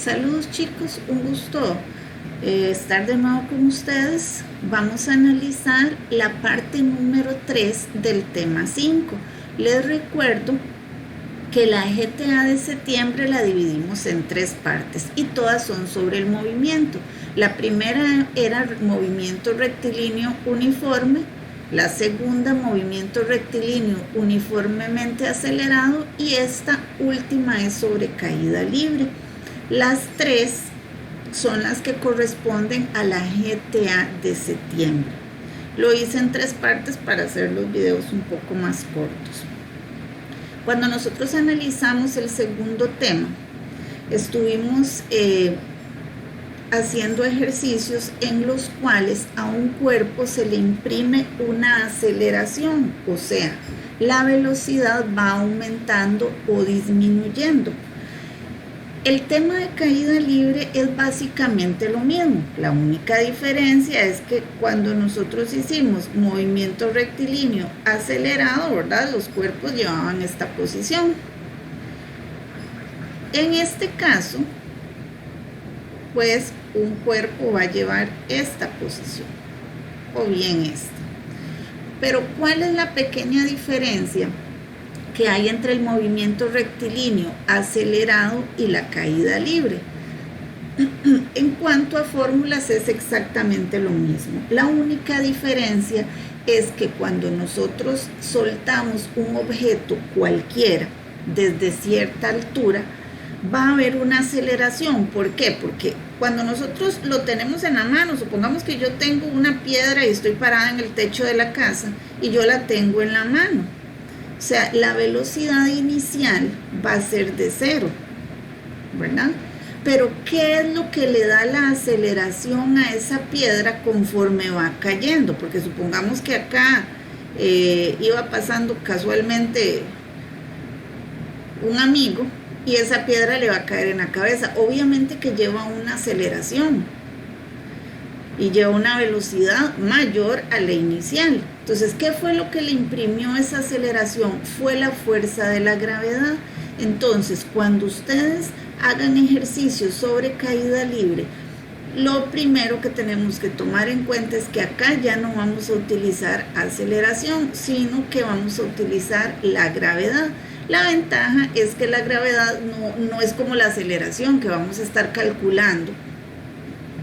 Saludos chicos, un gusto estar de nuevo con ustedes. Vamos a analizar la parte número 3 del tema 5. Les recuerdo que la GTA de septiembre la dividimos en 3 partes y todas son sobre el movimiento. La primera era movimiento rectilíneo uniforme, la segunda movimiento rectilíneo uniformemente acelerado y esta última es sobre caída libre. Las 3 son las que corresponden a la GTA de septiembre. Lo hice en 3 partes para hacer los videos un poco más cortos. Cuando nosotros analizamos el segundo tema, estuvimos haciendo ejercicios en los cuales a un cuerpo se le imprime una aceleración, o sea, la velocidad va aumentando o disminuyendo. El tema de caída libre es básicamente lo mismo. La única diferencia es que cuando nosotros hicimos movimiento rectilíneo acelerado, ¿verdad? Los cuerpos llevaban esta posición. En este caso, pues un cuerpo va a llevar esta posición o bien esta. Pero ¿cuál es la pequeña diferencia que hay entre el movimiento rectilíneo acelerado y la caída libre? En cuanto a fórmulas es exactamente lo mismo. La única diferencia es que cuando nosotros soltamos un objeto cualquiera desde cierta altura, va a haber una aceleración. ¿Por qué? Porque cuando nosotros lo tenemos en la mano, supongamos que yo tengo una piedra y estoy parada en el techo de la casa y yo la tengo en la mano. O sea, la velocidad inicial va a ser de 0, ¿verdad? Pero ¿qué es lo que le da la aceleración a esa piedra conforme va cayendo? Porque supongamos que acá iba pasando casualmente un amigo y esa piedra le va a caer en la cabeza. Obviamente que lleva una aceleración y lleva una velocidad mayor a la inicial. Entonces, ¿qué fue lo que le imprimió esa aceleración? Fue la fuerza de la gravedad. Entonces, cuando ustedes hagan ejercicios sobre caída libre, lo primero que tenemos que tomar en cuenta es que acá ya no vamos a utilizar aceleración, sino que vamos a utilizar la gravedad. La ventaja es que la gravedad no es como la aceleración, que vamos a estar calculando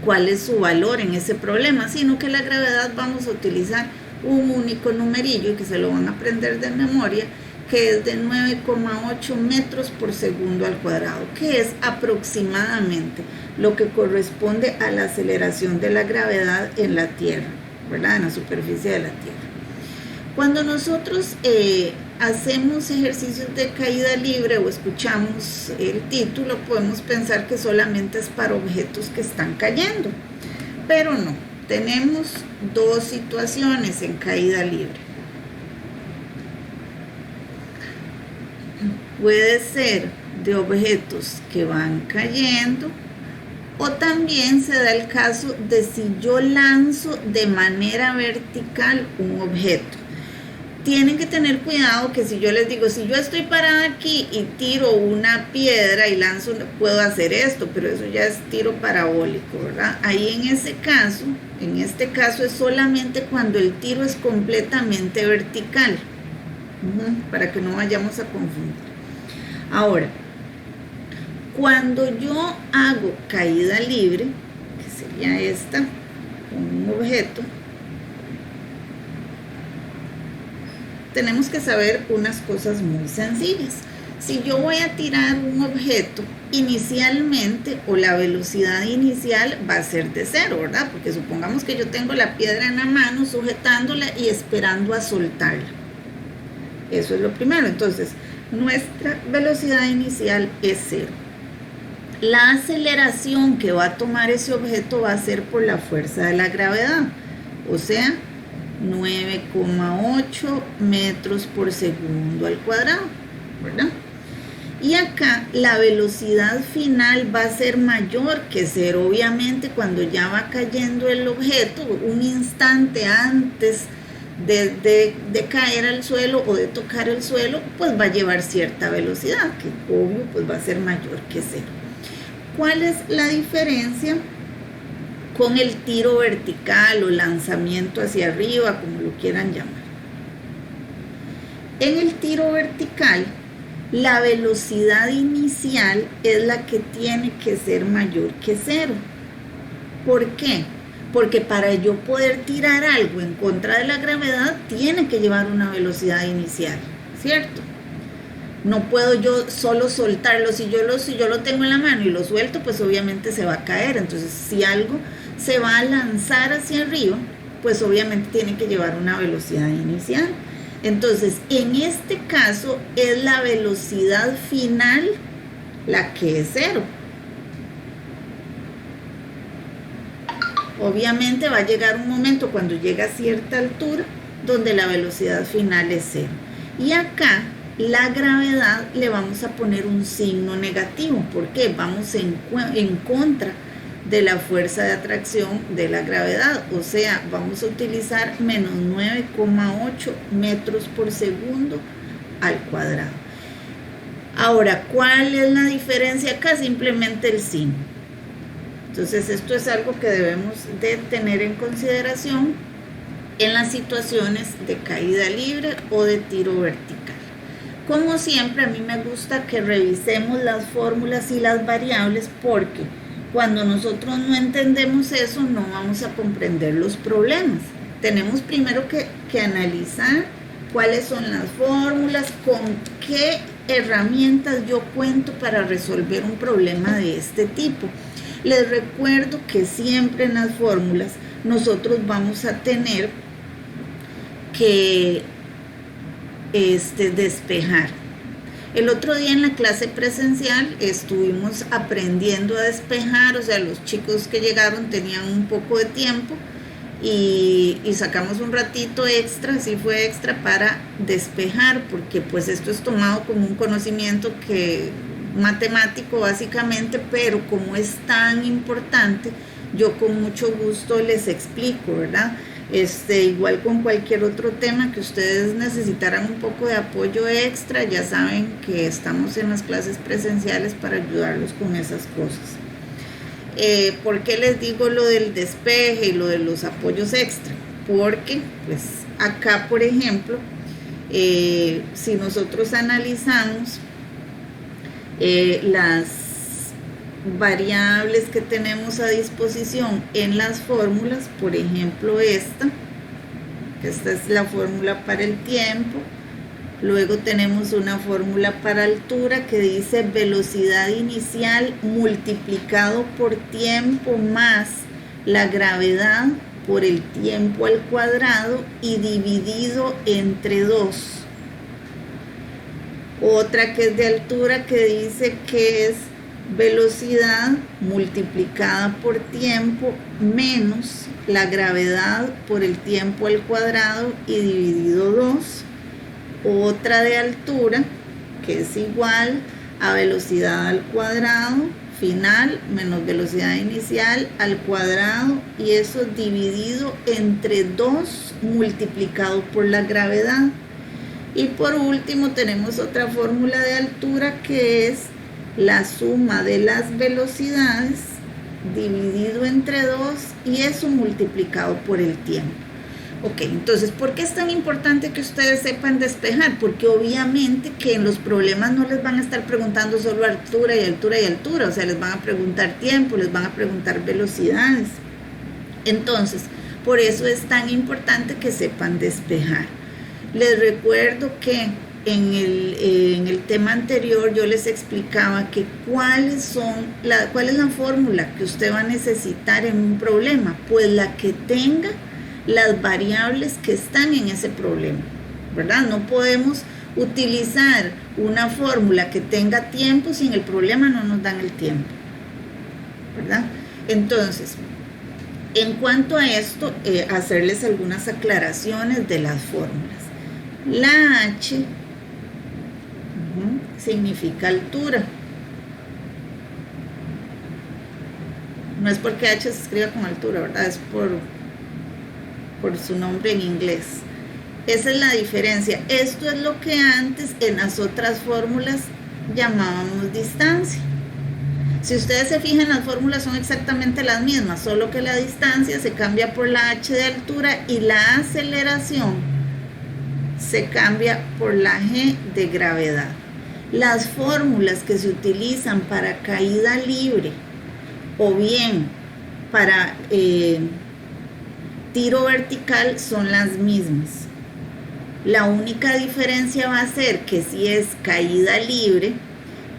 cuál es su valor en ese problema, sino que la gravedad vamos a utilizar un único numerillo que se lo van a aprender de memoria, que es de 9,8 metros por segundo al cuadrado, que es aproximadamente lo que corresponde a la aceleración de la gravedad en la Tierra, ¿verdad? En la superficie de la Tierra. Cuando nosotros hacemos ejercicios de caída libre o escuchamos el título, podemos pensar que solamente es para objetos que están cayendo, pero no. Tenemos 2 situaciones en caída libre. Puede ser de objetos que van cayendo o también se da el caso de si yo lanzo de manera vertical un objeto. Tienen que tener cuidado que si yo les digo, si yo estoy parada aquí y tiro una piedra y lanzo, puedo hacer esto, pero eso ya es tiro parabólico, ¿verdad? Ahí en este caso es solamente cuando el tiro es completamente vertical, para que no vayamos a confundir. Ahora, cuando yo hago caída libre, que sería esta, un objeto, tenemos que saber unas cosas muy sencillas. Si yo voy a tirar un objeto, inicialmente o la velocidad inicial va a ser de 0, ¿verdad? Porque supongamos que yo tengo la piedra en la mano sujetándola y esperando a soltarla. Eso es lo primero. Entonces, nuestra velocidad inicial es 0. La aceleración que va a tomar ese objeto va a ser por la fuerza de la gravedad, o sea, 9,8 metros por segundo al cuadrado, ¿verdad? Y acá la velocidad final va a ser mayor que 0. Obviamente cuando ya va cayendo el objeto, un instante antes de caer al suelo o de tocar el suelo, pues va a llevar cierta velocidad, que obvio pues va a ser mayor que 0. ¿cuál es la diferencia con el tiro vertical o lanzamiento hacia arriba, como lo quieran llamar? En el tiro vertical, la velocidad inicial es la que tiene que ser mayor que 0. ¿Por qué? Porque para yo poder tirar algo en contra de la gravedad, tiene que llevar una velocidad inicial, ¿cierto? No puedo yo solo soltarlo. Si yo lo tengo en la mano y lo suelto, pues obviamente se va a caer. Entonces, si algo se va a lanzar hacia arriba, pues obviamente tiene que llevar una velocidad inicial. Entonces, en este caso es la velocidad final la que es 0. Obviamente va a llegar un momento cuando llega a cierta altura donde la velocidad final es 0. Y acá la gravedad le vamos a poner un signo negativo. ¿Por qué? Vamos en contra de la fuerza de atracción de la gravedad, o sea, vamos a utilizar menos 9,8 metros por segundo al cuadrado. Ahora, ¿cuál es la diferencia acá? Simplemente el signo. Entonces, esto es algo que debemos de tener en consideración en las situaciones de caída libre o de tiro vertical. Como siempre, a mí me gusta que revisemos las fórmulas y las variables, porque cuando nosotros no entendemos eso, no vamos a comprender los problemas. Tenemos primero que analizar cuáles son las fórmulas, con qué herramientas yo cuento para resolver un problema de este tipo. Les recuerdo que siempre en las fórmulas nosotros vamos a tener que despejar. El otro día en la clase presencial estuvimos aprendiendo a despejar, o sea, los chicos que llegaron tenían un poco de tiempo y sacamos un ratito extra, sí fue extra, para despejar, porque pues esto es tomado como un conocimiento matemático básicamente, pero como es tan importante, yo con mucho gusto les explico, ¿verdad? Igual con cualquier otro tema que ustedes necesitaran un poco de apoyo extra, ya saben que estamos en las clases presenciales para ayudarlos con esas cosas. ¿Por qué les digo lo del despeje y lo de los apoyos extra? Porque pues acá, por ejemplo, si nosotros analizamos las variables que tenemos a disposición en las fórmulas, por ejemplo esta es la fórmula para el tiempo, luego tenemos una fórmula para altura que dice velocidad inicial multiplicado por tiempo más la gravedad por el tiempo al cuadrado y dividido entre 2. Otra que es de altura que dice que es velocidad multiplicada por tiempo menos la gravedad por el tiempo al cuadrado y dividido 2. Otra de altura que es igual a velocidad al cuadrado final menos velocidad inicial al cuadrado, y eso dividido entre 2 multiplicado por la gravedad. Y por último tenemos otra fórmula de altura que es la suma de las velocidades dividido entre 2 y eso multiplicado por el tiempo. Ok, entonces, ¿por qué es tan importante que ustedes sepan despejar? Porque obviamente que en los problemas no les van a estar preguntando solo altura y altura y altura, o sea, les van a preguntar tiempo, les van a preguntar velocidades. Entonces, por eso es tan importante que sepan despejar. Les recuerdo que en el tema anterior yo les explicaba que cuál es la fórmula que usted va a necesitar en un problema, pues la que tenga las variables que están en ese problema, ¿verdad? No podemos utilizar una fórmula que tenga tiempo si en el problema no nos dan el tiempo, ¿verdad? Entonces, en cuanto a esto, hacerles algunas aclaraciones de las fórmulas. La H significa altura. No es porque H se escriba con altura, ¿verdad? Es por su nombre en inglés. Esa es la diferencia. Esto es lo que antes en las otras fórmulas llamábamos distancia. Si ustedes se fijan, las fórmulas son exactamente las mismas, solo que la distancia se cambia por la h de altura y la aceleración se cambia por la g de gravedad. Las fórmulas que se utilizan para caída libre o bien para tiro vertical son las mismas. La única diferencia va a ser que si es caída libre,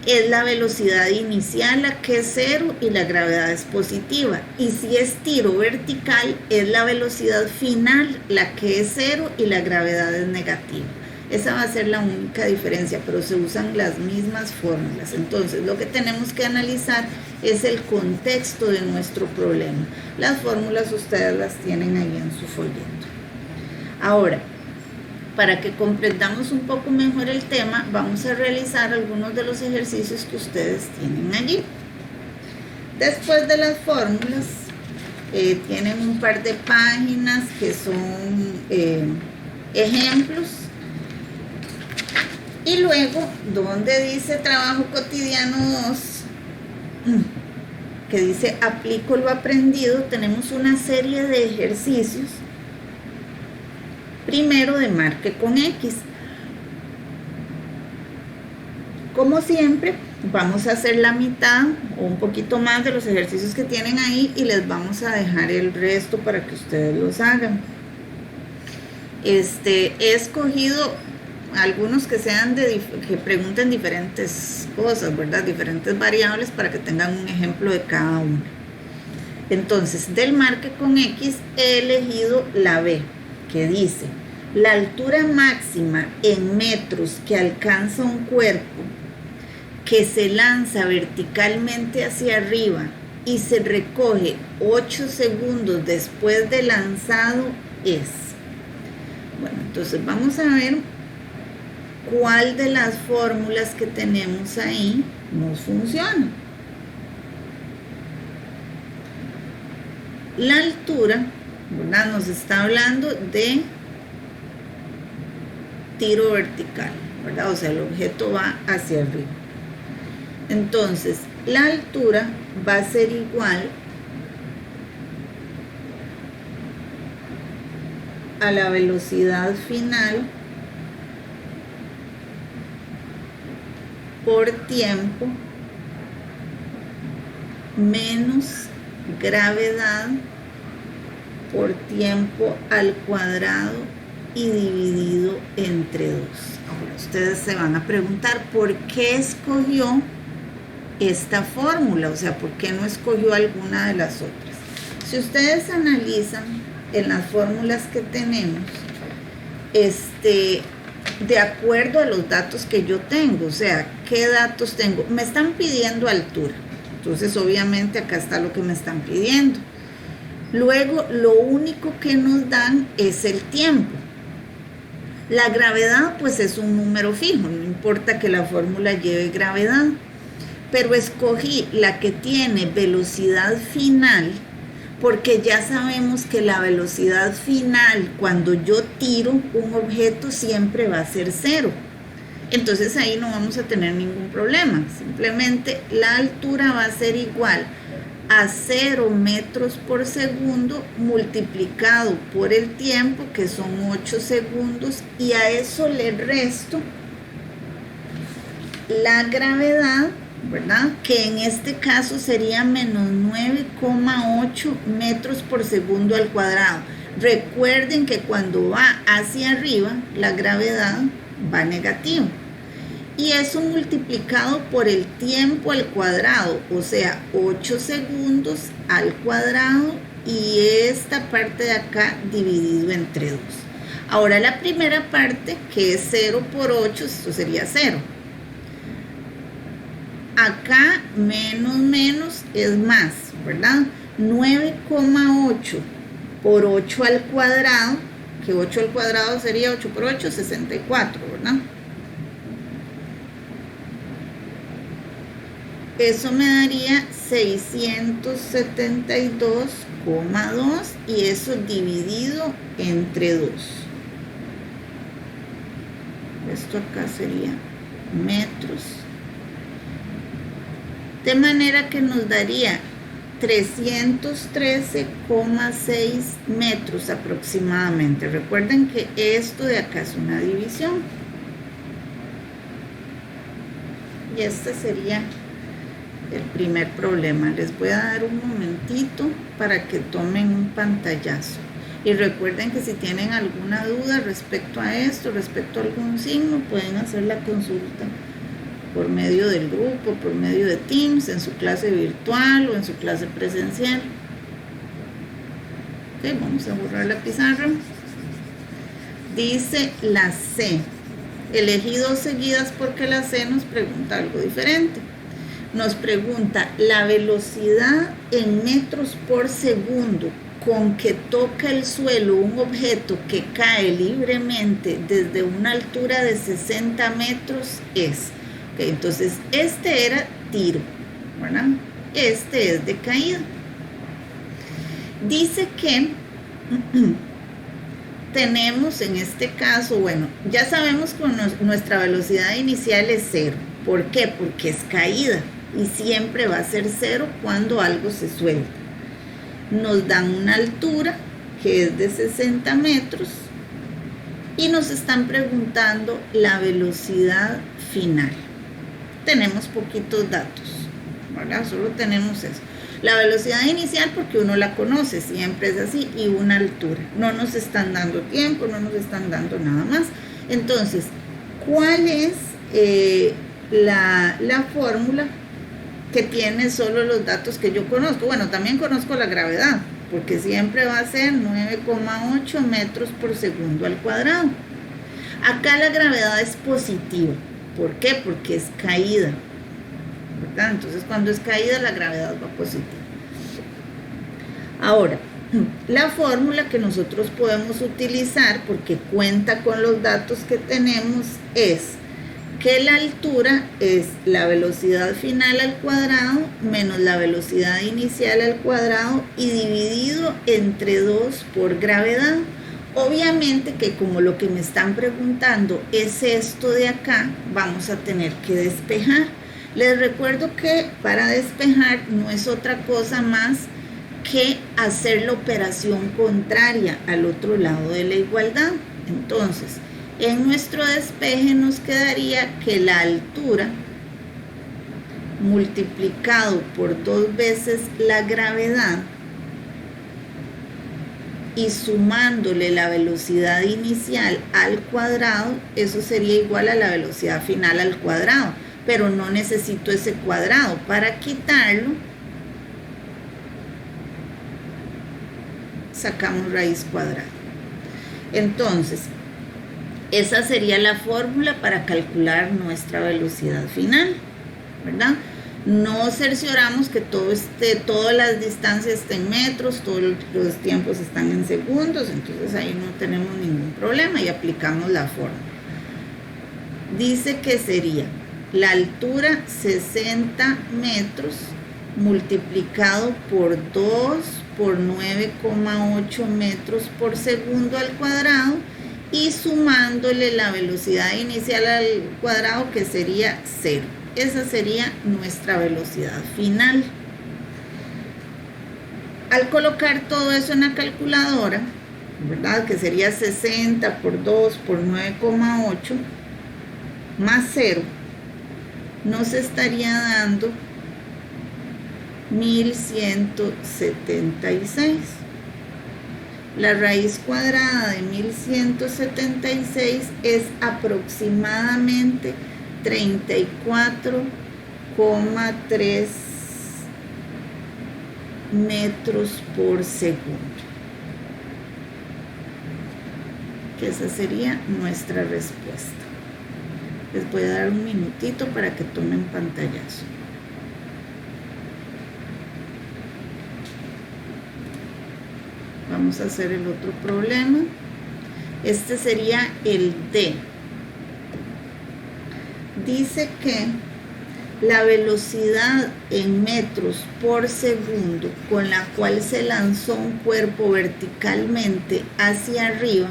es la velocidad inicial la que es 0 y la gravedad es positiva. Y si es tiro vertical, es la velocidad final la que es 0 y la gravedad es negativa. Esa va a ser la única diferencia, pero se usan las mismas fórmulas. Entonces, lo que tenemos que analizar es el contexto de nuestro problema. Las fórmulas ustedes las tienen ahí en su folleto. Ahora, para que comprendamos un poco mejor el tema, vamos a realizar algunos de los ejercicios que ustedes tienen allí. Después de las fórmulas, tienen un par de páginas que son ejemplos. Y luego, donde dice trabajo cotidiano 2, que dice aplico lo aprendido, tenemos una serie de ejercicios. Primero de marque con X. Como siempre, vamos a hacer la mitad o un poquito más de los ejercicios que tienen ahí y les vamos a dejar el resto para que ustedes los hagan. He escogido algunos que sean que pregunten diferentes cosas, ¿verdad? Diferentes variables para que tengan un ejemplo de cada uno. Entonces, del marque con X he elegido la B, que dice: la altura máxima en metros que alcanza un cuerpo que se lanza verticalmente hacia arriba y se recoge 8 segundos después de lanzado es. Bueno, entonces vamos a ver cuál de las fórmulas que tenemos ahí nos funciona. La altura, ¿verdad? Nos está hablando de tiro vertical, ¿verdad? O sea, el objeto va hacia arriba. Entonces, la altura va a ser igual a la velocidad final por tiempo menos gravedad por tiempo al cuadrado y dividido entre 2. Ahora ustedes se van a preguntar por qué escogió esta fórmula, o sea, por qué no escogió alguna de las otras. Si ustedes analizan en las fórmulas que tenemos, de acuerdo a los datos que yo tengo, o sea, ¿qué datos tengo? Me están pidiendo altura, entonces obviamente acá está lo que me están pidiendo. Luego, lo único que nos dan es el tiempo. La gravedad, pues es un número fijo, no importa que la fórmula lleve gravedad, pero escogí la que tiene velocidad final, porque ya sabemos que la velocidad final, cuando yo tiro un objeto, siempre va a ser 0. Entonces ahí no vamos a tener ningún problema. Simplemente la altura va a ser igual a 0 metros por segundo multiplicado por el tiempo, que son 8 segundos, y a eso le resto la gravedad, ¿verdad? Que en este caso sería menos 9,8 metros por segundo al cuadrado. Recuerden que cuando va hacia arriba, la gravedad va negativa. Y eso multiplicado por el tiempo al cuadrado, o sea, 8 segundos al cuadrado, y esta parte de acá dividido entre 2. Ahora la primera parte, que es 0 por 8, esto sería 0. Acá menos es más, ¿verdad? 9,8 por 8 al cuadrado, que 8 al cuadrado sería 8 por 8, 64, ¿verdad? Eso me daría 672,2 y eso dividido entre 2. Esto acá sería metros De manera que nos daría 313,6 metros aproximadamente. Recuerden que esto de acá es una división. Y este sería el primer problema. Les voy a dar un momentito para que tomen un pantallazo. Y recuerden que si tienen alguna duda respecto a esto, respecto a algún signo, pueden hacer la consulta por medio del grupo, por medio de Teams, en su clase virtual o en su clase presencial. Ok, vamos a borrar la pizarra. Dice la C. Elegí dos seguidas porque la C nos pregunta algo diferente. Nos pregunta la velocidad en metros por segundo con que toca el suelo un objeto que cae libremente desde una altura de 60 metros es. Okay, entonces, este era tiro, ¿verdad? Este es de caída. Dice que tenemos en este caso, bueno, ya sabemos que nuestra velocidad inicial es 0. ¿Por qué? Porque es caída y siempre va a ser 0 cuando algo se suelta. Nos dan una altura que es de 60 metros y nos están preguntando la velocidad final. Tenemos poquitos datos, ¿verdad? Solo tenemos eso. La velocidad inicial porque uno la conoce, siempre es así, y una altura. No nos están dando tiempo, no nos están dando nada más. Entonces, ¿cuál es la fórmula que tiene solo los datos que yo conozco? Bueno, también conozco la gravedad, porque siempre va a ser 9,8 metros por segundo al cuadrado. Acá la gravedad es positiva. ¿Por qué? Porque es caída, ¿verdad? Entonces, cuando es caída, la gravedad va positiva. Ahora, la fórmula que nosotros podemos utilizar, porque cuenta con los datos que tenemos, es que la altura es la velocidad final al cuadrado menos la velocidad inicial al cuadrado y dividido entre 2 por gravedad. Obviamente que como lo que me están preguntando es esto de acá, vamos a tener que despejar. Les recuerdo que para despejar no es otra cosa más que hacer la operación contraria al otro lado de la igualdad. Entonces, en nuestro despeje nos quedaría que la altura multiplicado por 2 veces la gravedad y sumándole la velocidad inicial al cuadrado, eso sería igual a la velocidad final al cuadrado, pero no necesito ese cuadrado. Para quitarlo, sacamos raíz cuadrada. Entonces, esa sería la fórmula para calcular nuestra velocidad final, ¿verdad? No cercioramos que todas las distancias estén en metros, todos los tiempos están en segundos, entonces ahí no tenemos ningún problema y aplicamos la fórmula. Dice que sería la altura 60 metros multiplicado por 2 por 9,8 metros por segundo al cuadrado y sumándole la velocidad inicial al cuadrado, que sería 0. Esa sería nuestra velocidad final. Al colocar todo eso en la calculadora, ¿verdad? Que sería 60 por 2 por 9,8 más 0, nos estaría dando 1176. La raíz cuadrada de 1176 es aproximadamente 34,3 metros por segundo. Que esa sería nuestra respuesta. Les voy a dar un minutito para que tomen pantallazo. Vamos a hacer el otro problema. Este sería el D. Dice que la velocidad en metros por segundo con la cual se lanzó un cuerpo verticalmente hacia arriba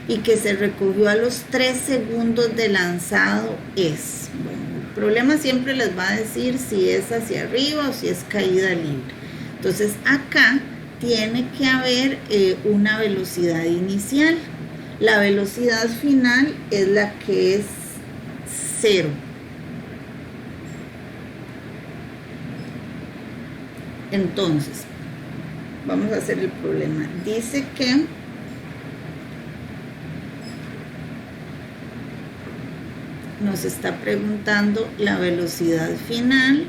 y que se recogió a los 3 segundos de lanzado es, bueno, problema siempre les va a decir si es hacia arriba o si es caída libre. Entonces acá tiene que haber una velocidad inicial. La velocidad final es la que es 0. Entonces, vamos a hacer el problema. Dice que nos está preguntando la velocidad final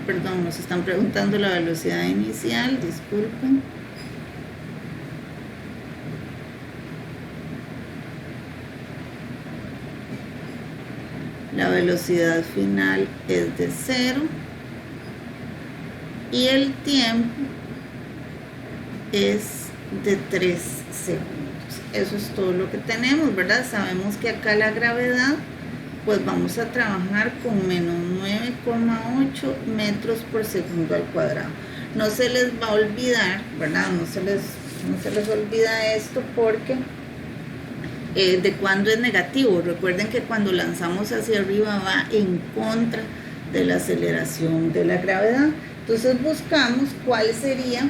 perdón, nos están preguntando la velocidad inicial, disculpen. La velocidad final es de 0 y el tiempo es de 3 segundos. Eso es todo lo que tenemos, ¿verdad? Sabemos que acá la gravedad, pues vamos a trabajar con menos 9,8 metros por segundo al cuadrado. No se les va a olvidar, ¿verdad? No se les olvida esto porque de cuando es negativo. Recuerden que cuando lanzamos hacia arriba va en contra de la aceleración de la gravedad. Entonces buscamos cuál sería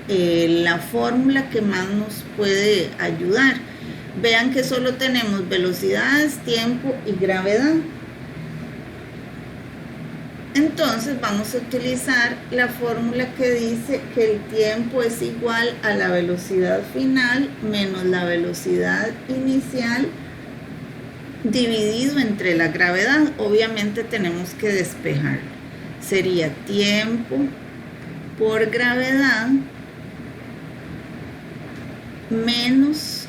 la fórmula que más nos puede ayudar. Vean que solo tenemos velocidades, tiempo y gravedad. Entonces vamos a utilizar la fórmula que dice que el tiempo es igual a la velocidad final menos la velocidad inicial dividido entre la gravedad. Obviamente tenemos que despejar. Sería tiempo por gravedad menos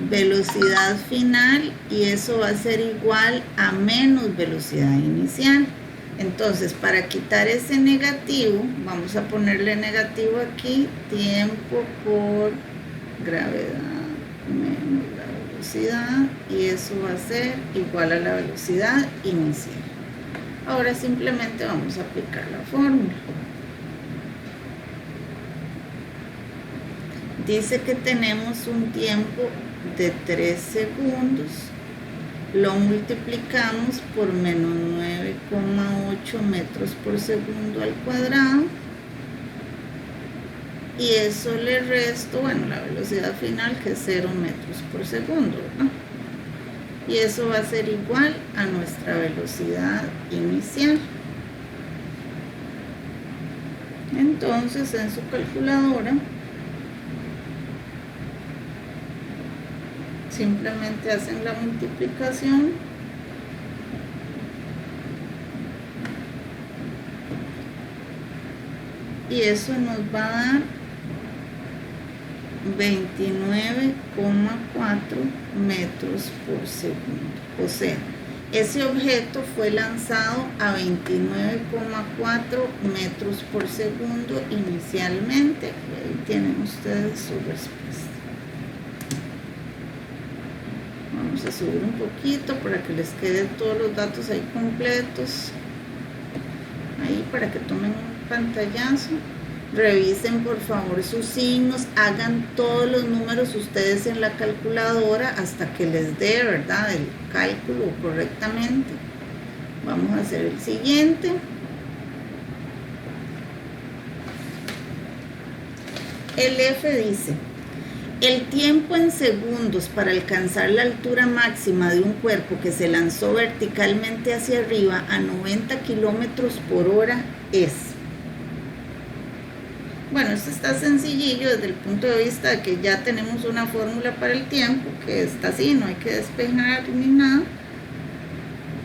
velocidad final, y eso va a ser igual a menos velocidad inicial. Entonces, para quitar ese negativo, vamos a ponerle negativo aquí, tiempo por gravedad menos la velocidad, y eso va a ser igual a la velocidad inicial. Ahora simplemente vamos a aplicar la fórmula. Dice que tenemos un tiempo de 3 segundos, lo multiplicamos por menos 9,8 metros por segundo al cuadrado, y eso le resto, bueno, la velocidad final, que es 0 metros por segundo, ¿no? Y eso va a ser igual a nuestra velocidad inicial. Entonces, en su calculadora, simplemente hacen la multiplicación y eso nos va a dar 29,4 metros por segundo. O sea, ese objeto fue lanzado a 29,4 metros por segundo inicialmente. Ahí tienen ustedes su respuesta. Vamos a subir un poquito para que les queden todos los datos ahí completos, ahí para que tomen un pantallazo. Revisen por favor sus signos, hagan todos los números ustedes en la calculadora hasta que les dé, ¿verdad?, el cálculo correctamente. Vamos a hacer el siguiente. El F dice: el tiempo en segundos para alcanzar la altura máxima de un cuerpo que se lanzó verticalmente hacia arriba a 90 kilómetros por hora es. Bueno, esto está sencillillo desde el punto de vista de que ya tenemos una fórmula para el tiempo, que está así, no hay que despejar ni nada,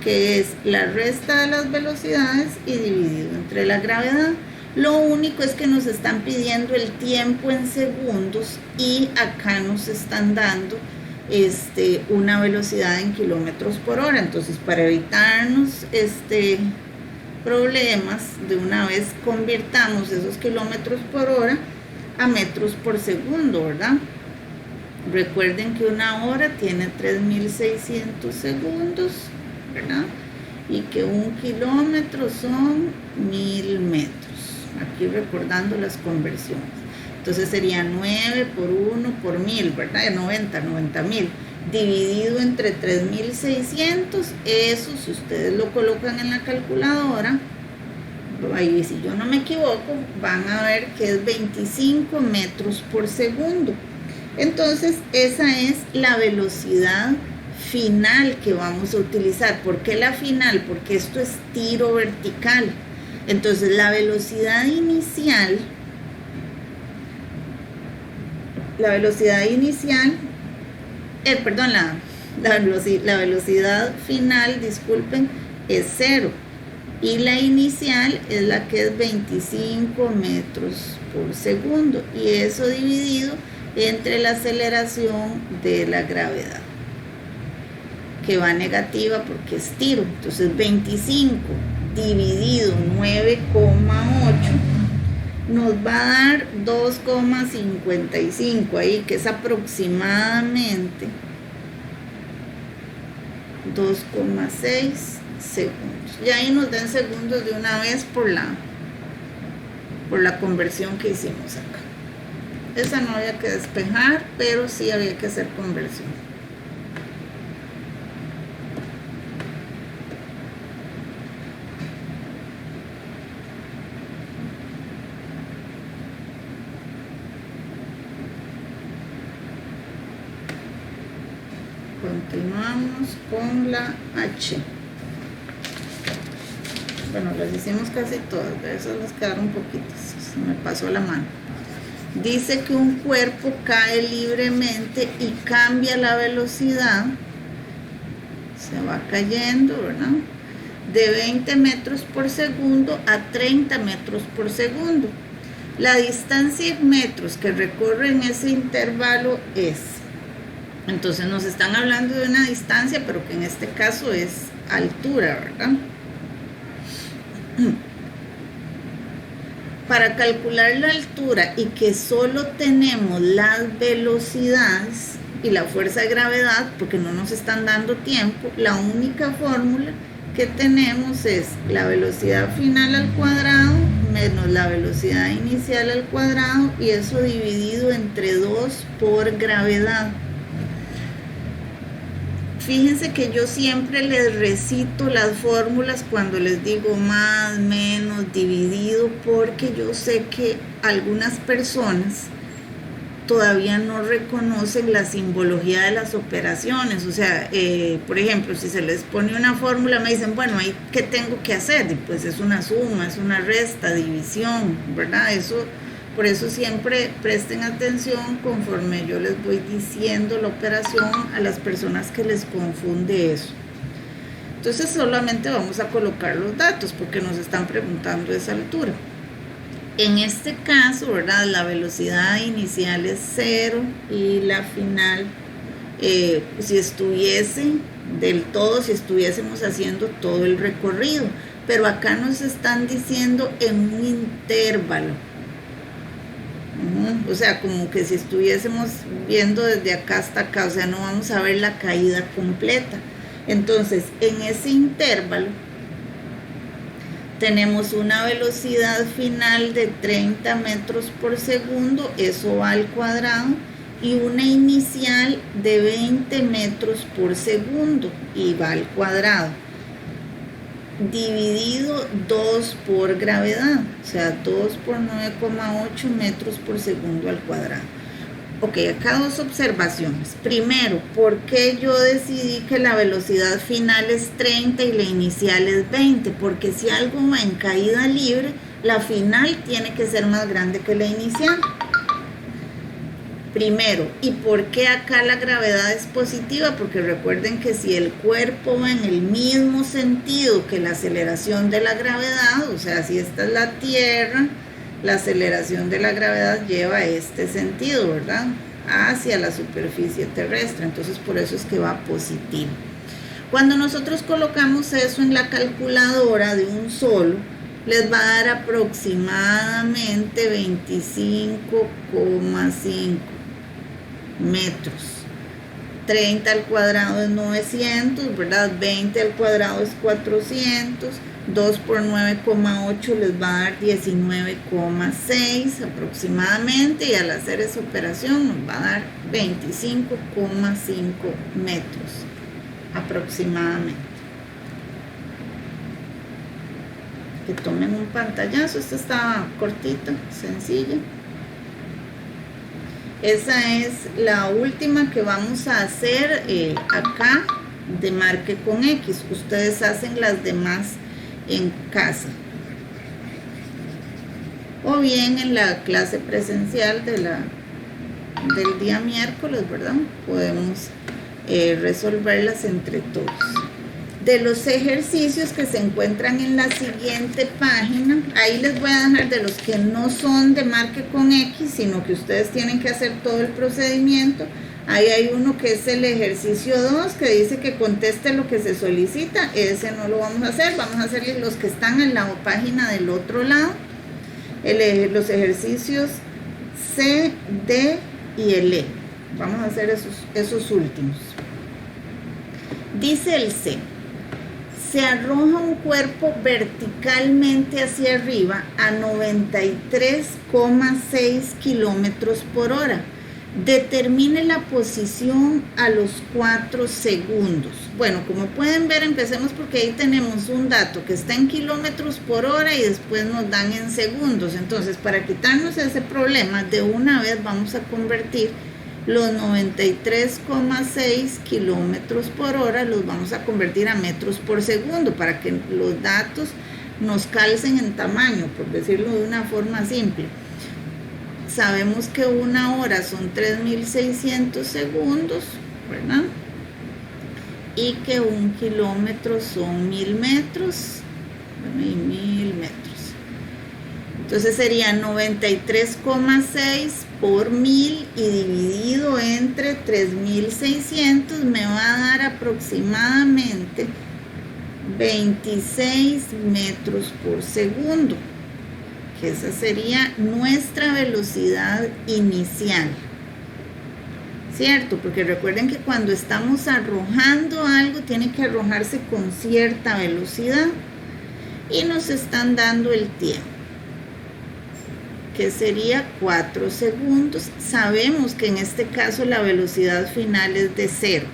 que es la resta de las velocidades y dividido entre la gravedad. Lo único es que nos están pidiendo el tiempo en segundos y acá nos están dando una velocidad en kilómetros por hora. Entonces, para evitarnos problemas, de una vez convirtamos esos kilómetros por hora a metros por segundo, ¿verdad? Recuerden que una hora tiene 3.600 segundos, ¿verdad? Y que un kilómetro son 1.000 metros. aquí recordando las conversiones. Entonces sería 9 por 1 por 1000, ¿verdad? De 90.000, dividido entre 3600. Eso, si ustedes lo colocan en la calculadora, ahí si yo no me equivoco, van a ver que es 25 metros por segundo. Entonces esa es la velocidad final que vamos a utilizar. ¿Por qué la final? Porque esto es tiro vertical. Entonces la velocidad inicial, la velocidad final, disculpen, es 0. Y la inicial es la que es 25 metros por segundo. Y eso dividido entre la aceleración de la gravedad, que va negativa porque es tiro. Entonces 25 dividido 9,8 nos va a dar 2,55 ahí, que es aproximadamente 2,6 segundos. Y ahí nos dan segundos de una vez por la conversión que hicimos acá. Esa no había que despejar, pero sí había que hacer conversión. Continuamos con la H. Bueno, las hicimos casi todas, de esas nos quedaron poquitas, se me pasó la mano. Dice que un cuerpo cae libremente y cambia la velocidad, se va cayendo, ¿verdad? De 20 metros por segundo a 30 metros por segundo. La distancia en metros que recorre en ese intervalo es, entonces nos están hablando de una distancia, pero que en este caso es altura, ¿verdad? Para calcular la altura y que solo tenemos las velocidades y la fuerza de gravedad, porque no nos están dando tiempo, la única fórmula que tenemos es la velocidad final al cuadrado menos la velocidad inicial al cuadrado, y eso dividido entre 2 por gravedad. Fíjense que yo siempre les recito las fórmulas cuando les digo más, menos, dividido, porque yo sé que algunas personas todavía no reconocen la simbología de las operaciones. O sea, por ejemplo, si se les pone una fórmula, me dicen, bueno, ¿ahí qué tengo que hacer? Y pues es una suma, es una resta, división, ¿verdad? Eso... Por eso siempre presten atención conforme yo les voy diciendo la operación a las personas que les confunde eso. Entonces solamente vamos a colocar los datos porque nos están preguntando esa altura. En este caso, ¿verdad? La velocidad inicial es 0 y la final, si estuviésemos haciendo todo el recorrido. Pero acá nos están diciendo en un intervalo. O sea, como que si estuviésemos viendo desde acá hasta acá, o sea, no vamos a ver la caída completa. Entonces, en ese intervalo tenemos una velocidad final de 30 metros por segundo, eso va al cuadrado, y una inicial de 20 metros por segundo, y va al cuadrado, dividido 2 por gravedad, o sea, 2 por 9,8 metros por segundo al cuadrado. Ok, acá dos observaciones. Primero, ¿por qué yo decidí que la velocidad final es 30 y la inicial es 20? Porque si algo va en caída libre, la final tiene que ser más grande que la inicial. Primero, ¿y por qué acá la gravedad es positiva? Porque recuerden que si el cuerpo va en el mismo sentido que la aceleración de la gravedad, o sea, si esta es la Tierra, la aceleración de la gravedad lleva este sentido, ¿verdad? Hacia la superficie terrestre, entonces por eso es que va positivo. Cuando nosotros colocamos eso en la calculadora de un solo, les va a dar aproximadamente 25,5 metros. 30 al cuadrado es 900, ¿verdad? 20 al cuadrado es 400. 2 por 9,8 les va a dar 19,6 aproximadamente, y al hacer esa operación nos va a dar 25,5 metros aproximadamente. Que tomen un pantallazo, esta está cortita, sencilla. Esa es la última que vamos a hacer acá de marque con X. Ustedes hacen las demás en casa o bien en la clase presencial del día miércoles, ¿verdad? Podemos resolverlas entre todos. De los ejercicios que se encuentran en la siguiente página, ahí les voy a dejar de los que no son de marque con X, sino que ustedes tienen que hacer todo el procedimiento. Ahí hay uno que es el ejercicio 2, que dice que conteste lo que se solicita. Ese no lo vamos a hacer, vamos a hacer los que están en la página del otro lado. Los ejercicios C, D y el E. Vamos a hacer esos últimos. Dice el C: se arroja un cuerpo verticalmente hacia arriba a 93,6 kilómetros por hora. Determine la posición a los 4 segundos. Bueno, como pueden ver, empecemos porque ahí tenemos un dato que está en kilómetros por hora y después nos dan en segundos. Entonces, para quitarnos ese problema, de una vez vamos a convertir los 93,6 kilómetros por hora, los vamos a convertir a metros por segundo para que los datos nos calcen en tamaño, por decirlo de una forma simple. Sabemos que una hora son 3.600 segundos, ¿verdad? Y que un kilómetro son 1.000 metros, bueno, y 1.000 metros. Entonces sería 93,6 por 1.000 y dividido entre 3.600 me va a dar aproximadamente 26 metros por segundo. Que esa sería nuestra velocidad inicial, ¿cierto? Porque recuerden que cuando estamos arrojando algo tiene que arrojarse con cierta velocidad y nos están dando el tiempo, que sería 4 segundos. Sabemos que en este caso la velocidad final es de 0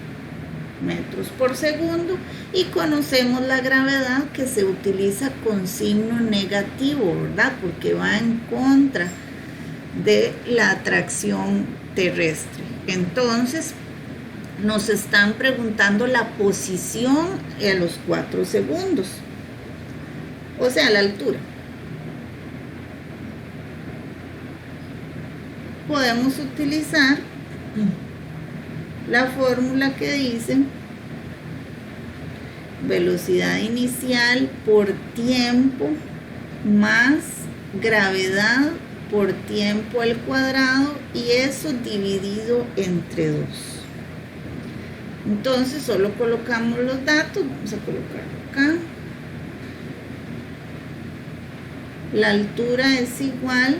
metros por segundo y conocemos la gravedad, que se utiliza con signo negativo, ¿verdad? Porque va en contra de la atracción terrestre. Entonces nos están preguntando la posición a los 4 segundos, o sea, la altura. Podemos utilizar la fórmula que dice velocidad inicial por tiempo más gravedad por tiempo al cuadrado, y eso dividido entre 2. Entonces solo colocamos los datos, vamos a colocarlo acá. La altura es igual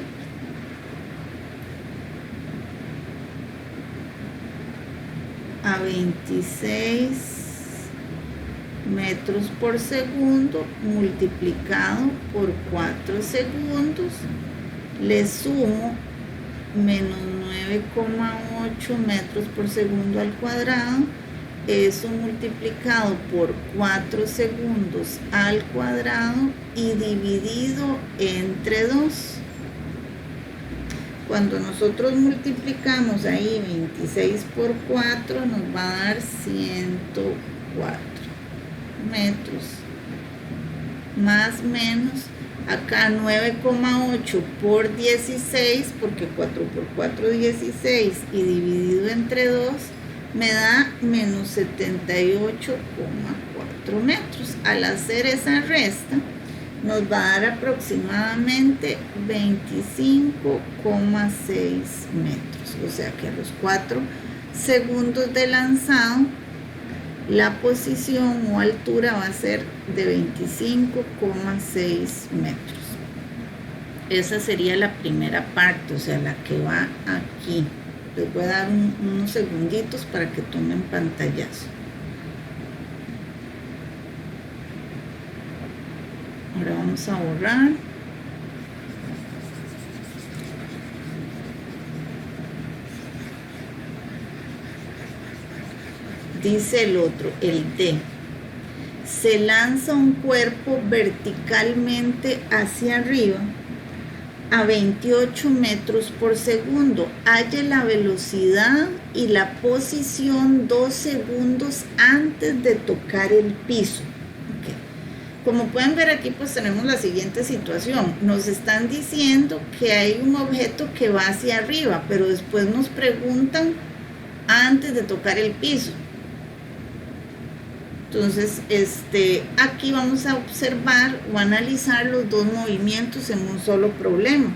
a 26 metros por segundo multiplicado por 4 segundos, le sumo menos 9,8 metros por segundo al cuadrado, eso multiplicado por 4 segundos al cuadrado y dividido entre 2. Cuando nosotros multiplicamos ahí 26 por 4 nos va a dar 104 metros, más menos acá 9,8 por 16, porque 4 por 4 16, y dividido entre 2 me da menos 78,4 metros. Al hacer esa resta nos va a dar aproximadamente 25,6 metros, o sea que a los 4 segundos de lanzado la posición o altura va a ser de 25,6 metros. Esa sería la primera parte, o sea, la que va aquí. Les voy a dar unos segunditos para que tomen pantallazo. Ahora vamos a borrar. Dice el otro, el D. Se lanza un cuerpo verticalmente hacia arriba a 28 metros por segundo. Halle la velocidad y la posición 2 segundos antes de tocar el piso. Okay. Como pueden ver aquí, pues tenemos la siguiente situación. Nos están diciendo que hay un objeto que va hacia arriba, pero después nos preguntan antes de tocar el piso. Entonces, aquí vamos a observar o analizar los dos movimientos en un solo problema.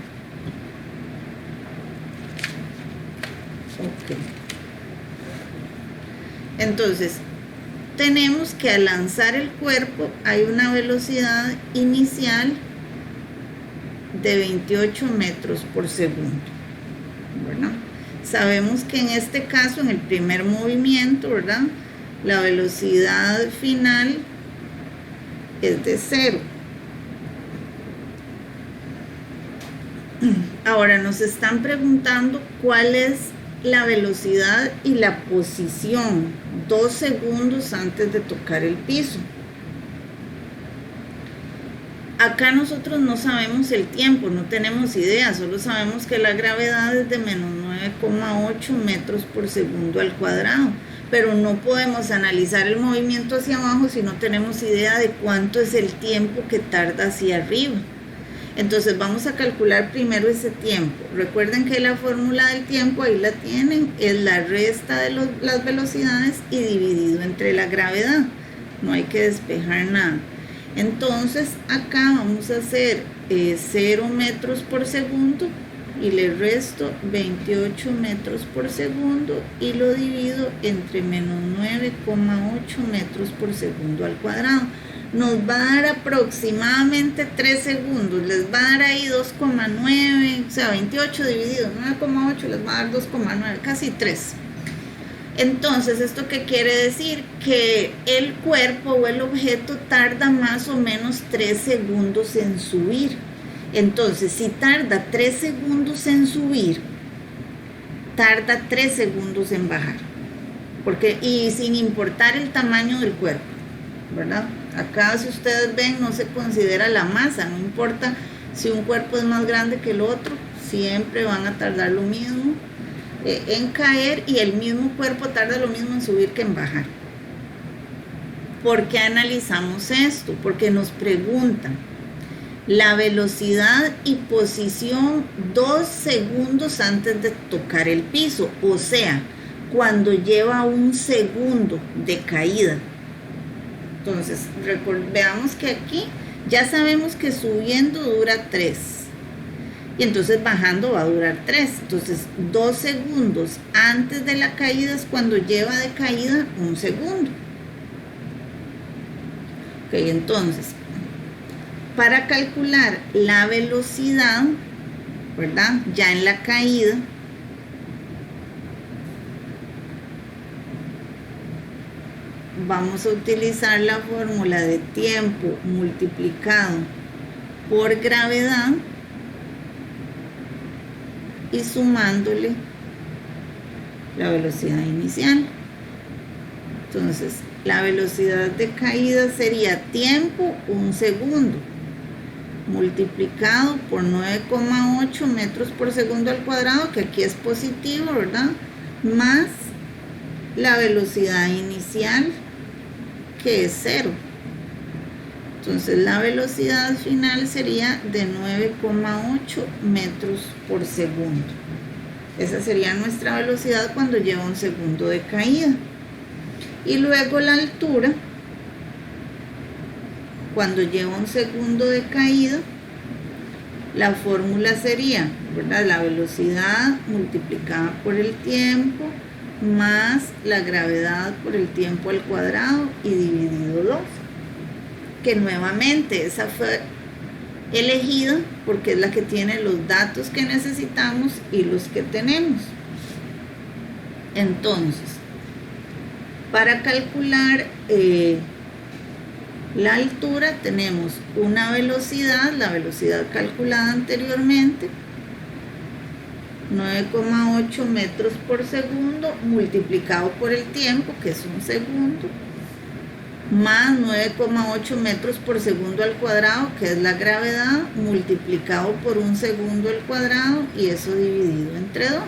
Ok. Entonces, tenemos que al lanzar el cuerpo hay una velocidad inicial de 28 metros por segundo. ¿Verdad? Sabemos que en este caso, en el primer movimiento, ¿verdad?, la velocidad final es de 0. Ahora nos están preguntando cuál es la velocidad y la posición 2 segundos antes de tocar el piso. Acá nosotros no sabemos el tiempo, no tenemos idea, solo sabemos que la gravedad es de menos 9,8 metros por segundo al cuadrado. Pero no podemos analizar el movimiento hacia abajo si no tenemos idea de cuánto es el tiempo que tarda hacia arriba. Entonces vamos a calcular primero ese tiempo. Recuerden que la fórmula del tiempo, ahí la tienen, es la resta de las velocidades y dividido entre la gravedad. No hay que despejar nada. Entonces acá vamos a hacer 0 metros por segundo y le resto 28 metros por segundo y lo divido entre menos 9,8 metros por segundo al cuadrado. Nos va a dar aproximadamente 3 segundos, les va a dar ahí 2,9, o sea 28 dividido 9,8 les va a dar 2,9, casi 3. Entonces, ¿esto qué quiere decir? Que el cuerpo o el objeto tarda más o menos 3 segundos en subir. Entonces, si tarda 3 segundos en subir, tarda 3 segundos en bajar. Y sin importar el tamaño del cuerpo, ¿verdad? Acá, si ustedes ven, no se considera la masa, no importa si un cuerpo es más grande que el otro, siempre van a tardar lo mismo en caer y el mismo cuerpo tarda lo mismo en subir que en bajar. ¿Por qué analizamos esto? Porque nos preguntan la velocidad y posición 2 segundos antes de tocar el piso, o sea, cuando lleva 1 segundo de caída. Entonces, veamos que aquí ya sabemos que subiendo dura 3 y entonces bajando va a durar 3. Entonces, 2 segundos antes de la caída es cuando lleva de caída 1 segundo. Ok, entonces, para calcular la velocidad, ¿verdad?, ya en la caída, vamos a utilizar la fórmula de tiempo multiplicado por gravedad y sumándole la velocidad inicial. Entonces, la velocidad de caída sería tiempo 1 segundo multiplicado por 9,8 metros por segundo al cuadrado, que aquí es positivo, ¿verdad?, más la velocidad inicial, que es 0. Entonces la velocidad final sería de 9,8 metros por segundo. Esa sería nuestra velocidad cuando lleva 1 segundo de caída. Y luego la altura, cuando lleva 1 segundo de caída, la fórmula sería, ¿verdad?, la velocidad multiplicada por el tiempo más la gravedad por el tiempo al cuadrado y dividido 2, que nuevamente esa fue elegida porque es la que tiene los datos que necesitamos y los que tenemos. Entonces, para calcular la altura tenemos una velocidad, la velocidad calculada anteriormente, 9,8 metros por segundo multiplicado por el tiempo, que es un segundo, más 9,8 metros por segundo al cuadrado, que es la gravedad, multiplicado por un segundo al cuadrado, y eso dividido entre 2.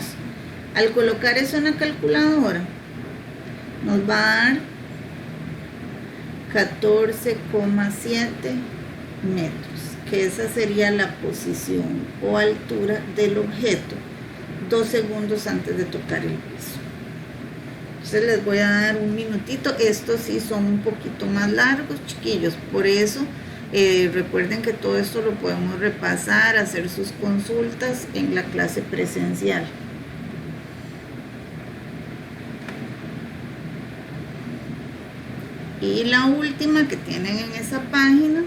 Al colocar eso en la calculadora, nos va a dar 14,7 metros, que esa sería la posición o altura del objeto 2 segundos antes de tocar el piso. Entonces les voy a dar un minutito. Estos sí son un poquito más largos, chiquillos, por eso recuerden que todo esto lo podemos repasar, hacer sus consultas en la clase presencial. Y la última que tienen en esa página,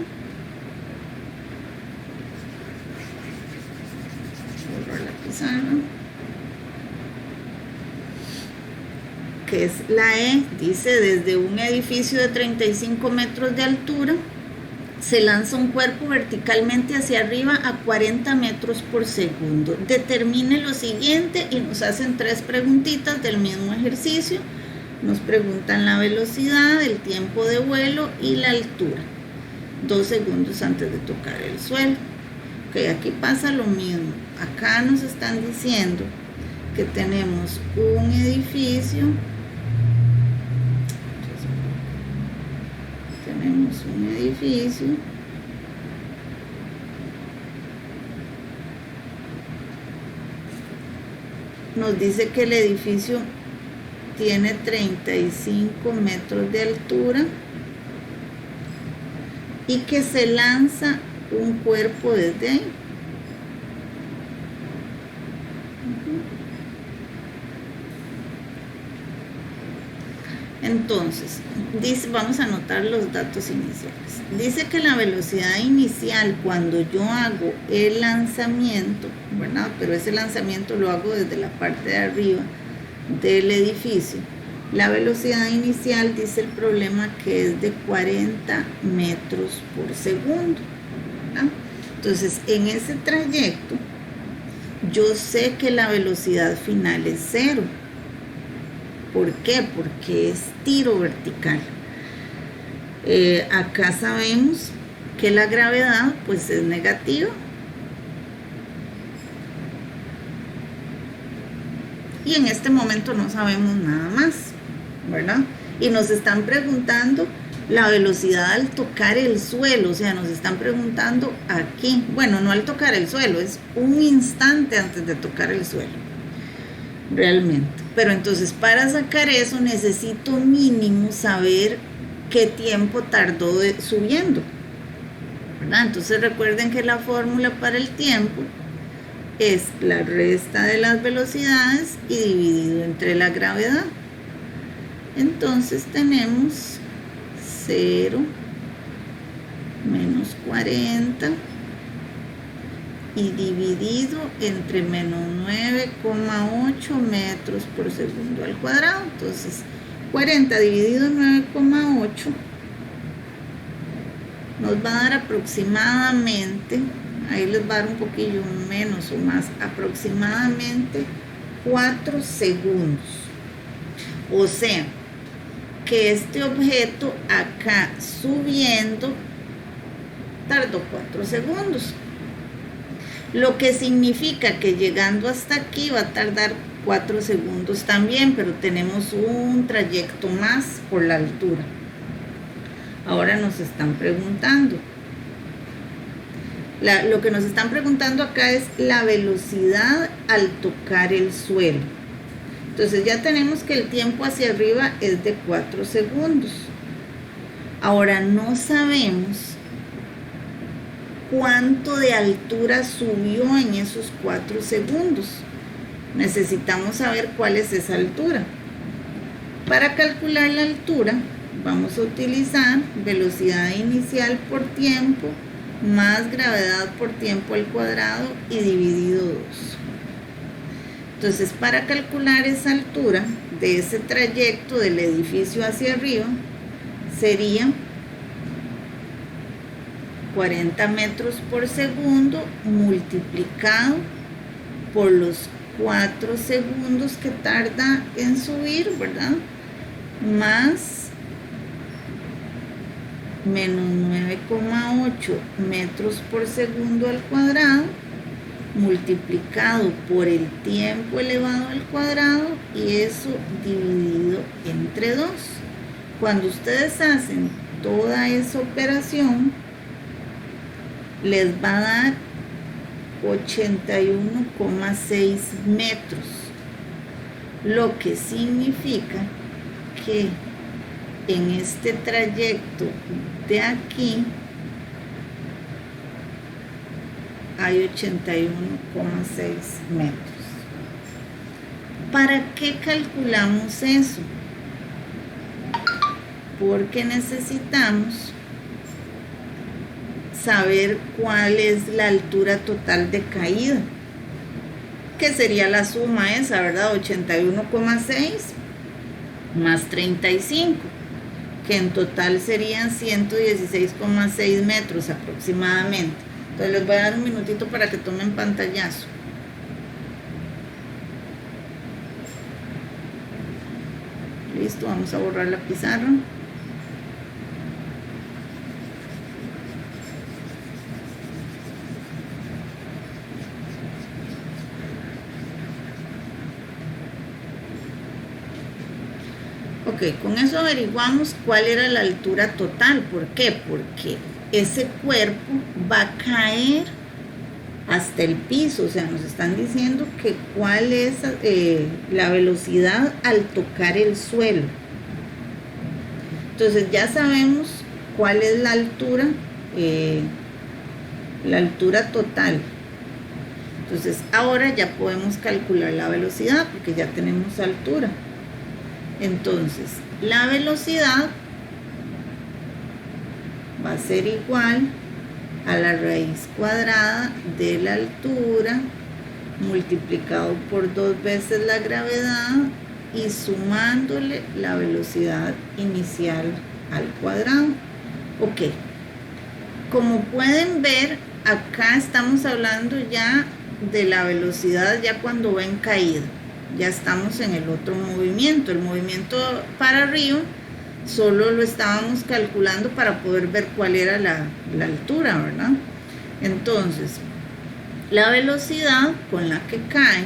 borrar la pizarra, que es la E, dice: desde un edificio de 35 metros de altura se lanza un cuerpo verticalmente hacia arriba a 40 metros por segundo. Determine lo siguiente, y nos hacen 3 preguntitas del mismo ejercicio. Nos preguntan la velocidad, el tiempo de vuelo y la altura 2 segundos antes de tocar el suelo. Ok, aquí pasa lo mismo. Acá nos están diciendo que tenemos un edificio, nos dice que el edificio tiene 35 metros de altura y que se lanza un cuerpo desde ahí. Entonces, dice, vamos a anotar los datos iniciales. Dice que la velocidad inicial cuando yo hago el lanzamiento, ¿verdad? Pero ese lanzamiento lo hago desde la parte de arriba del edificio. La velocidad inicial, dice el problema, que es de 40 metros por segundo, ¿verdad? Entonces, en ese trayecto, yo sé que la velocidad final es 0. ¿Por qué? Porque es tiro vertical. Acá sabemos que la gravedad pues es negativa. Y en este momento no sabemos nada más, ¿verdad? Y nos están preguntando la velocidad al tocar el suelo, o sea, nos están preguntando aquí. Bueno, no al tocar el suelo, es un instante antes de tocar el suelo, realmente. Pero entonces, para sacar eso necesito mínimo saber qué tiempo tardó subiendo, ¿verdad? Entonces recuerden que la fórmula para el tiempo es la resta de las velocidades y dividido entre la gravedad. Entonces tenemos 0 menos 40 y dividido entre menos 9,8 metros por segundo al cuadrado. Entonces 40 dividido en 9,8 nos va a dar aproximadamente, ahí les va a dar un poquillo menos o más, aproximadamente 4 segundos. O sea, que este objeto acá subiendo tardó 4 segundos. Lo que significa que llegando hasta aquí va a tardar 4 segundos también, pero tenemos un trayecto más por la altura. Ahora nos están preguntando. Lo que nos están preguntando acá es la velocidad al tocar el suelo. Entonces ya tenemos que el tiempo hacia arriba es de 4 segundos. Ahora no sabemos cuánto de altura subió en esos 4 segundos. Necesitamos saber cuál es esa altura. Para calcular la altura vamos a utilizar velocidad inicial por tiempo más gravedad por tiempo al cuadrado y dividido 2. Entonces, para calcular esa altura de ese trayecto del edificio hacia arriba, sería 40 metros por segundo multiplicado por los 4 segundos que tarda en subir, ¿verdad? Más menos 9,8 metros por segundo al cuadrado, multiplicado por el tiempo elevado al cuadrado, y eso dividido entre 2. Cuando ustedes hacen toda esa operación, les va a dar 81,6 metros, lo que significa que en este trayecto de aquí hay 81,6 metros. ¿Para qué calculamos eso? Porque necesitamos saber cuál es la altura total de caída, que sería la suma esa, ¿verdad? 81,6 más 35, que en total serían 116,6 metros aproximadamente. Entonces les voy a dar un minutito para que tomen pantallazo. Listo, vamos a borrar la pizarra. Ok, con eso averiguamos cuál era la altura total. ¿Por qué? Porque ese cuerpo va a caer hasta el piso. O sea, nos están diciendo que cuál es la velocidad al tocar el suelo. Entonces ya sabemos cuál es la altura total. Entonces ahora ya podemos calcular la velocidad porque ya tenemos altura. Entonces, la velocidad va a ser igual a la raíz cuadrada de la altura multiplicado por 2 veces la gravedad y sumándole la velocidad inicial al cuadrado. Ok, como pueden ver, acá estamos hablando ya de la velocidad ya cuando va en caída. Ya estamos en el otro movimiento. El movimiento para arriba solo lo estábamos calculando para poder ver cuál era la altura, ¿verdad? Entonces, la velocidad con la que cae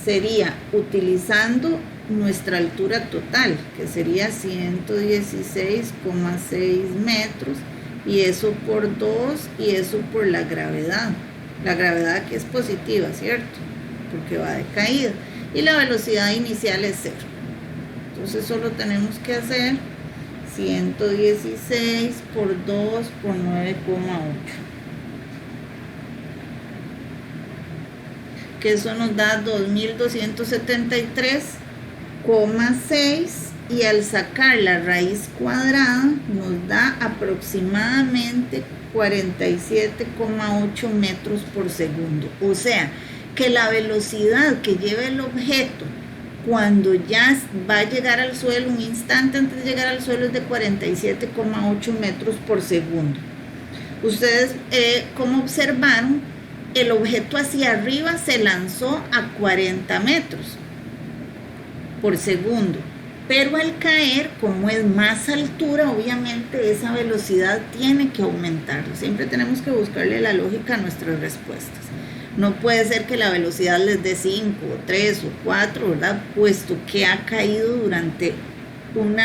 sería utilizando nuestra altura total, que sería 116,6 metros, y eso por 2 y eso por la gravedad. La gravedad que es positiva, ¿cierto? Porque va de caída, y la velocidad inicial es 0. Entonces solo tenemos que hacer 116 por 2 por 9,8, que eso nos da 2273,6, y al sacar la raíz cuadrada nos da aproximadamente 47,8 metros por segundo. O sea, que la velocidad que lleva el objeto cuando ya va a llegar al suelo, un instante antes de llegar al suelo, es de 47,8 metros por segundo. Ustedes, como observaron, el objeto hacia arriba se lanzó a 40 metros por segundo, pero al caer, como es más altura, obviamente esa velocidad tiene que aumentar. Siempre tenemos que buscarle la lógica a nuestras respuestas. No puede ser que la velocidad les dé 5, 3 o 4, ¿verdad? Puesto que ha caído durante un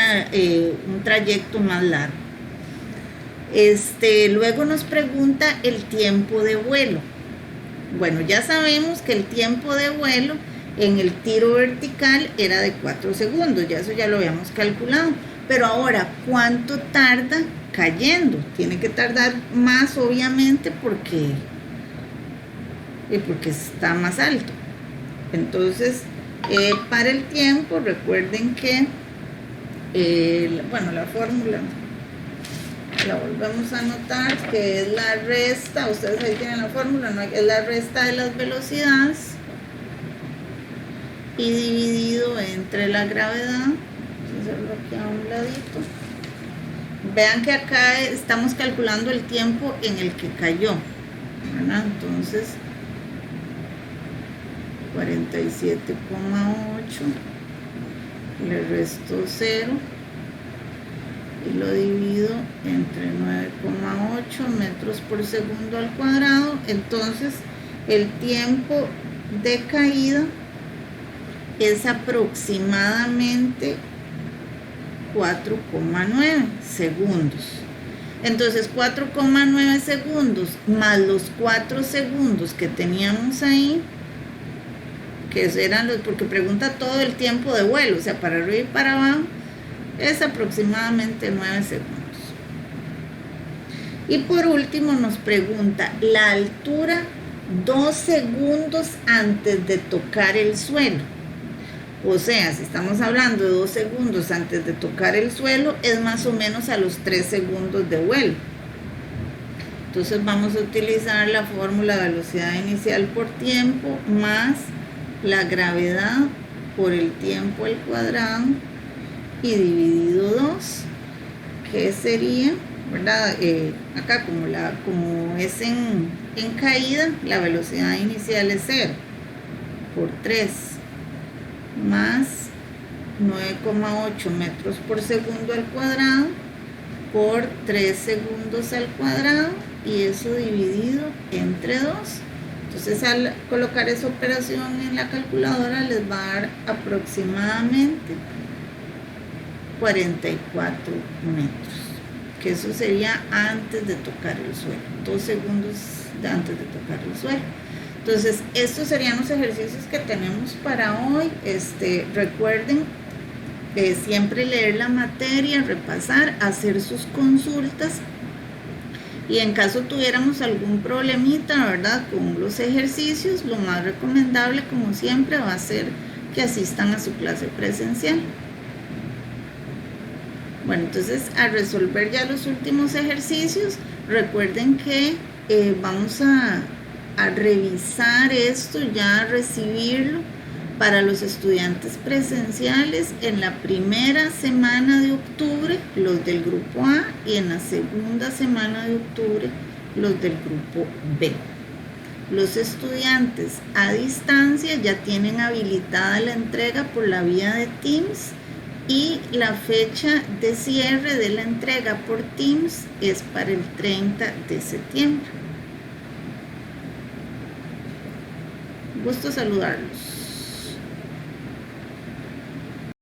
trayecto más largo. Luego nos pregunta el tiempo de vuelo. Bueno, ya sabemos que el tiempo de vuelo en el tiro vertical era de 4 segundos, ya eso ya lo habíamos calculado. Pero ahora, ¿cuánto tarda cayendo? Tiene que tardar más, obviamente, porque está más alto. Entonces, para el tiempo, recuerden que la fórmula la volvemos a anotar, que es la resta, ustedes ahí tienen la fórmula, ¿no? Es la resta de las velocidades y dividido entre la gravedad. Vamos a hacerlo aquí a un ladito. Vean que acá estamos calculando el tiempo en el que cayó, ¿verdad? Entonces 47,8, le resto 0 y lo divido entre 9,8 metros por segundo al cuadrado. Entonces el tiempo de caída es aproximadamente 4,9 segundos. Entonces 4,9 segundos más los 4 segundos que teníamos ahí, que eran los, porque pregunta todo el tiempo de vuelo, o sea, para arriba y para abajo, es aproximadamente 9 segundos. Y por último nos pregunta la altura 2 segundos antes de tocar el suelo. O sea, si estamos hablando de 2 segundos antes de tocar el suelo, es más o menos a los 3 segundos de vuelo. Entonces vamos a utilizar la fórmula de velocidad inicial por tiempo más la gravedad por el tiempo al cuadrado y dividido 2, que sería, ¿verdad? Acá como es en caída, la velocidad inicial es 0 por 3 más 9,8 metros por segundo al cuadrado por 3 segundos al cuadrado, y eso dividido entre 2. Entonces al colocar esa operación en la calculadora les va a dar aproximadamente 44 metros, que eso sería antes de tocar el suelo, 2 segundos antes de tocar el suelo. Entonces estos serían los ejercicios que tenemos para hoy. Recuerden siempre leer la materia, repasar, hacer sus consultas, y en caso tuviéramos algún problemita, ¿verdad?, con los ejercicios, lo más recomendable, como siempre, va a ser que asistan a su clase presencial. Bueno, entonces a resolver ya los últimos ejercicios, recuerden que vamos a revisar esto, ya a recibirlo para los estudiantes presenciales en la primera semana de octubre, los del grupo A, y en la segunda semana de octubre, los del grupo B. Los estudiantes a distancia ya tienen habilitada la entrega por la vía de Teams, y la fecha de cierre de la entrega por Teams es para el 30 de septiembre. Gusto saludarlos.